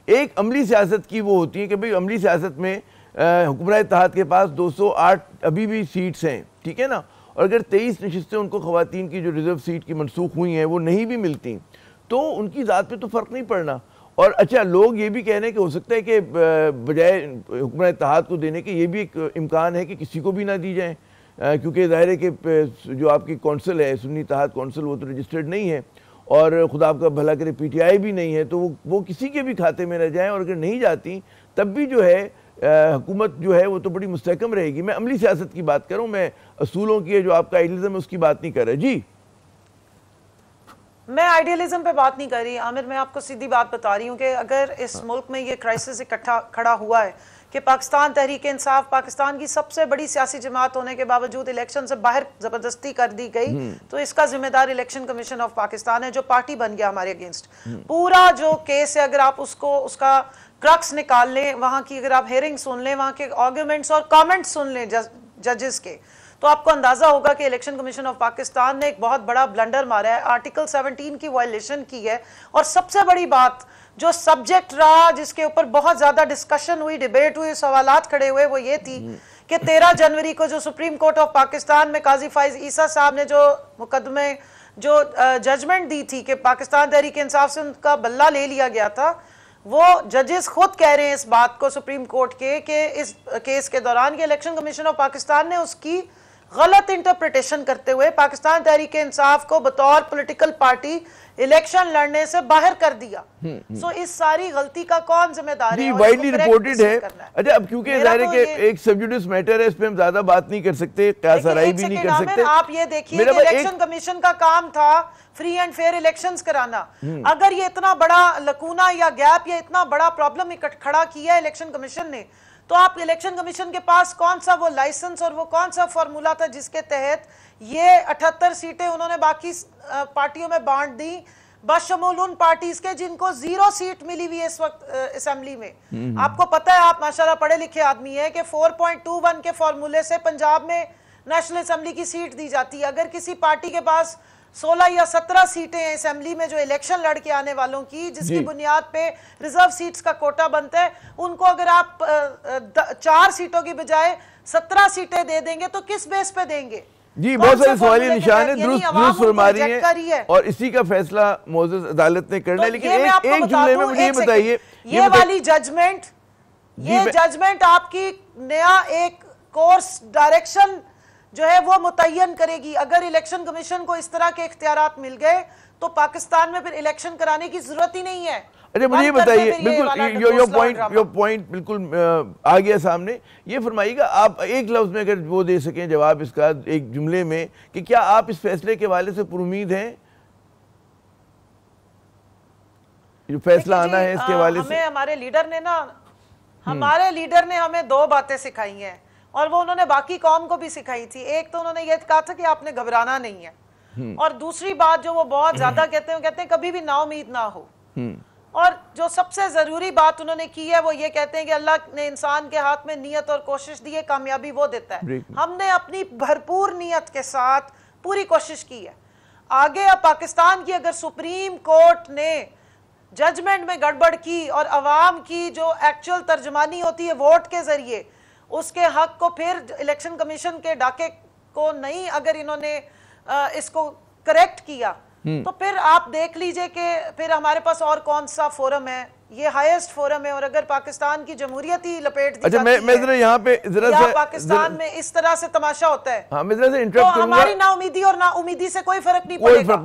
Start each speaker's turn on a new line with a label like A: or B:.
A: एक अमली सियासत की वो होती है कि भाई अमली सियासत में हुक्मरान इत्तेहाद के पास 208 अभी भी सीट्स हैं, ठीक है ना, और अगर 23 नशिस्तें उनको ख़वातीन की जो रिजर्व सीट की मनसूख हुई हैं वो नहीं भी मिलती तो उनकी ज़ात पे तो फ़र्क नहीं पड़ना। और अच्छा, लोग ये भी कह रहे हैं कि हो सकता है कि बजाय हुक्मरान इत्तेहाद को देने के ये भी एक इम्कान है कि किसी को भी ना दी जाए, क्योंकि ज़ाहिर है कि जो आपकी कौंसिल है सुन्नी इत्तेहाद कौंसिल वो तो रजिस्टर्ड नहीं है और खुदा आपका भला करे PTI भी नहीं है, तो वो किसी के भी खाते में रह जाएँ, और अगर नहीं जाती तब भी जो है हुकूमत जो है वो तो बड़ी मुस्तहकम रहेगी। मैं अमली सियासत की बात कर रहा हूँ, मैं असूलों की जो आपका आइडियलिज्म है उसकी बात नहीं कर रहा। जी,
B: मैं आइडियलिज्म पे बात नहीं कर रही आमिर, मैं आपको सीधी बात बता रही हूँ कि अगर इस मुल्क में ये क्राइसिस इकट्ठा खड़ा हुआ है कि पाकिस्तान तहरीक इंसाफ पाकिस्तान की सबसे बड़ी सियासी जमात होने के बावजूद इलेक्शन से बाहर जबरदस्ती कर दी गई, तो इसका जिम्मेदार इलेक्शन कमीशन ऑफ पाकिस्तान है जो पार्टी बन गया हमारे अगेंस्ट। पूरा जो केस है अगर आप उसका क्रक्स निकाल लें, वहां की अगर आप हेयरिंग सुन लें, वहां के आर्ग्यूमेंट्स और कमेंट्स सुन लें जजेस के, तो आपको अंदाजा होगा कि इलेक्शन कमीशन ऑफ पाकिस्तान ने एक बहुत बड़ा ब्लंडर मारा है, आर्टिकल 17 की वायलेशन की है। और सबसे बड़ी बात जो सब्जेक्ट रहा जिसके ऊपर बहुत ज्यादा डिस्कशन हुई, डिबेट हुई, सवालात खड़े हुए, वो ये थी कि 13 जनवरी को जो सुप्रीम कोर्ट ऑफ पाकिस्तान में काजी फाइज ईसा साहब ने जो मुकदमे जो जजमेंट दी थी कि पाकिस्तान तहरीक इंसाफ से उनका बल्ला ले लिया गया था, वो जजेस खुद कह रहे हैं इस बात को सुप्रीम कोर्ट के कि इस केस के दौरान कि इलेक्शन कमीशन ऑफ पाकिस्तान ने उसकी गलत इंटरप्रिटेशन करते हुए पाकिस्तान तहरीक इंसाफ को बतौर पॉलिटिकल पार्टी इलेक्शन लड़ने से बाहर कर दिया। सो इस सारी गलती का कौन जिम्मेदार है?
A: वाइडली रिपोर्टेड है। अच्छा, अब क्योंकि जाहिर है कि एक सब जुडिस मैटर है, इस पे हम ज्यादा बात नहीं कर सकते, क्या सराई भी नहीं कर सकते।
B: आप ये देखिए कि इलेक्शन कमीशन का काम था फ्री एंड फेयर इलेक्शंस कराना। अगर ये इतना बड़ा लकूना या गैप या इतना बड़ा प्रॉब्लम खड़ा किया इलेक्शन कमीशन ने, तो आप इलेक्शन कमीशन के पास कौन सा वो लाइसेंस और वो कौन सा फॉर्मूला था जिसके तहत ये 78 सीटें उन्होंने बाकी पार्टियों में बांट दी, बशमूल उन पार्टीज के जिनको 0 सीट मिली हुई है इस वक्त असेंबली में। आपको पता है, आप माशाल्लाह पढ़े लिखे आदमी है, कि 4.21 के फॉर्मूले से पंजाब में नेशनल असेंबली की सीट दी जाती है। अगर किसी पार्टी के पास 16 या 17 सीटें हैं असेंबली में जो इलेक्शन लड़के आने वालों की, जिसकी बुनियाद पे रिजर्व सीट्स का कोटा बनता है, उनको अगर आप 4 सीटों की बजाय 17 सीटें दे देंगे तो किस बेस पे देंगे?
A: जी, बहुत सारे सवालिया निशान है, दुरुस्त फरमा रही है, और इसी का फैसला मौजूद अदालत ने करना है। लेकिन एक जुमले में मुझे ये बताइए,
B: ये वाली जजमेंट, ये जजमेंट आपकी नया एक कोर्स डायरेक्शन जो है वो मुतय्यन करेगी। अगर इलेक्शन कमीशन को इस तरह के इख्तियारात मिल गए तो पाकिस्तान में फिर इलेक्शन कराने की जरूरत ही नहीं है।
A: अरे मुझे ये बताइए, बिल्कुल यो पॉइंट बिल्कुल आ गया सामने। ये फरमाइएगा आप एक लफ्ज में अगर वो दे सकें जवाब इसका एक जुमले में, कि क्या आप इस फैसले के हवाले से पुरुमीद हैं, जो फैसला आना है इसके हवाले से?
B: हमारे लीडर ने हमें 2 बातें सिखाई हैं और वो उन्होंने बाकी कौम को भी सिखाई थी। एक तो उन्होंने ये कहा था कि आपने घबराना नहीं है, और दूसरी बात जो वो बहुत ज्यादा कहते हैं, कहते हैं कभी भी नाउमीद ना हो। और जो सबसे जरूरी बात उन्होंने की है वो ये कहते हैं कि अल्लाह ने इंसान के हाथ में नियत और कोशिश दी है, कामयाबी वो देता है। हमने अपनी भरपूर नियत के साथ पूरी कोशिश की है। आगे अब पाकिस्तान की अगर सुप्रीम कोर्ट ने जजमेंट में गड़बड़ की और अवाम की जो एक्चुअल तर्जमानी होती है वोट के जरिए, उसके हक को फिर इलेक्शन कमीशन के डाके को नहीं, अगर इन्होंने इसको करेक्ट किया तो फिर आप देख लीजिए कि फिर हमारे पास और कौन सा फोरम है। ये हाईएस्ट फोरम है, और अगर पाकिस्तान की जमहूरियत ही लपेट दी
A: जाती है, मैं जरा यहाँ पे जरा
B: पाकिस्तान में इस तरह से तमाशा होता है,
A: हाँ, मैं जरा से इंटरप्ट
B: तो हमारी ना उम्मीदी और ना उम्मीदी से कोई फर्क नहीं पड़ेगा।